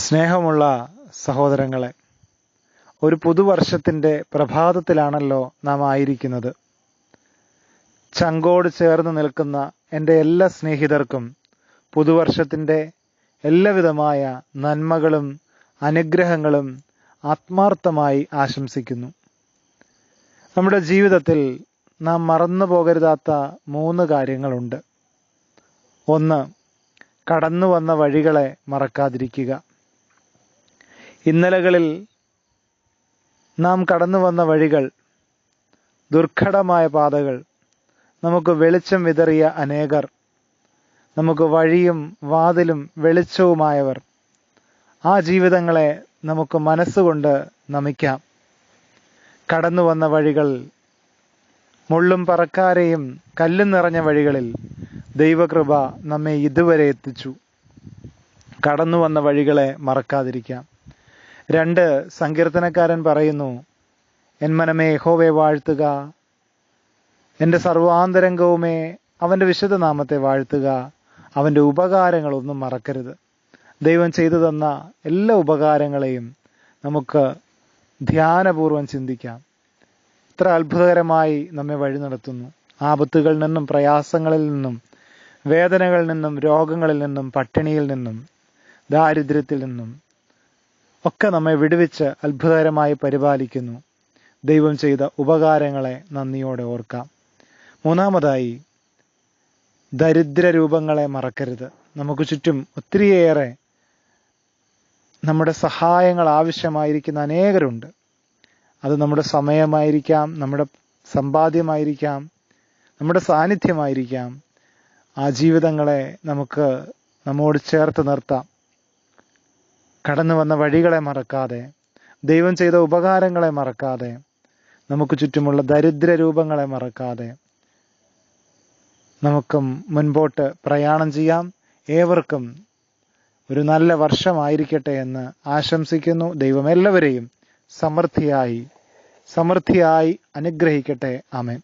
സ്നേഹമുള്ള സഹോദരങ്ങളെ, ഒരു പുതുവർഷത്തിൻ്റെ പ്രഭാതത്തിലാണല്ലോ നാം ആയിരിക്കുന്നത്. ചങ്കോട് ചേർന്ന് നിൽക്കുന്ന എൻ്റെ എല്ലാ സ്നേഹിതർക്കും പുതുവർഷത്തിൻ്റെ എല്ലാവിധമായ നന്മകളും അനുഗ്രഹങ്ങളും ആത്മാർത്ഥമായി ആശംസിക്കുന്നു. നമ്മുടെ ജീവിതത്തിൽ നാം മറന്നു പോകരുതാത്ത 3 കാര്യങ്ങളുണ്ട്. 1. കടന്നു വന്ന വഴികളെ മറക്കാതിരിക്കുക. ഇന്നലകളിൽ നാം കടന്നു വന്ന വഴികൾ, ദുർഘടമായ പാതകൾ, നമുക്ക് വെളിച്ചം വിതറിയ അനേകർ, നമുക്ക് വഴിയും വാതിലും വെളിച്ചവുമായവർ, ആ ജീവിതങ്ങളെ നമുക്ക് മനസ്സുകൊണ്ട് നമിക്കാം. കടന്നു വന്ന വഴികൾ, മുള്ളും പറക്കാരെയും കല്ലും നിറഞ്ഞ വഴികളിൽ ദൈവകൃപ നമ്മെ ഇതുവരെ എത്തിച്ചു. കടന്നു വന്ന വഴികളെ മറക്കാതിരിക്കാം. 2. സങ്കീർത്തനക്കാരൻ പറയുന്നു, എൻ മനമേ യഹോവയെ വാഴ്ത്തുക, എൻ്റെ സർവാന്തരംഗവുമേ അവൻ്റെ വിശുദ്ധനാമത്തെ വാഴ്ത്തുക, അവൻ്റെ ഉപകാരങ്ങളൊന്നും മറക്കരുത്. ദൈവം ചെയ്തു തന്ന എല്ലാ ഉപകാരങ്ങളെയും നമുക്ക് ധ്യാനപൂർവം ചിന്തിക്കാം. ഇത്ര അത്ഭുതകരമായി നമ്മെ വഴി നടത്തുന്നു. ആപത്തുകളിൽ നിന്നും, പ്രയാസങ്ങളിൽ നിന്നും, വേദനകളിൽ നിന്നും, രോഗങ്ങളിൽ നിന്നും, പട്ടിണിയിൽ നിന്നും, ദാരിദ്ര്യത്തിൽ നിന്നും ഒക്കെ നമ്മെ വിടുവിച്ച് അത്ഭുതകരമായി പരിപാലിക്കുന്നു. ദൈവം ചെയ്ത ഉപകാരങ്ങളെ നന്ദിയോടെ ഓർക്കാം. 3. ദരിദ്ര രൂപങ്ങളെ മറക്കരുത്. നമുക്ക് ചുറ്റും ഒത്തിരിയേറെ നമ്മുടെ സഹായങ്ങൾ ആവശ്യമായിരിക്കുന്ന അനേകരുണ്ട്. അത് നമ്മുടെ സമയമായിരിക്കാം, നമ്മുടെ സമ്പാദ്യമായിരിക്കാം, നമ്മുടെ സാന്നിധ്യമായിരിക്കാം. ആ ജീവിതങ്ങളെ നമുക്ക് നമ്മോട് ചേർത്ത് നിർത്താം. കടന്നു വന്ന വഴികളെ മറക്കാതെ, ദൈവം ചെയ്ത ഉപകാരങ്ങളെ മറക്കാതെ, നമുക്ക് ചുറ്റുമുള്ള ദരിദ്ര രൂപങ്ങളെ മറക്കാതെ നമുക്കും മുൻപോട്ട് പ്രയാണം ചെയ്യാം. ഏവർക്കും ഒരു നല്ല വർഷമായിരിക്കട്ടെ എന്ന് ആശംസിക്കുന്നു. ദൈവം എല്ലാവരെയും സമൃദ്ധിയായി അനുഗ്രഹിക്കട്ടെ. ആമേൻ.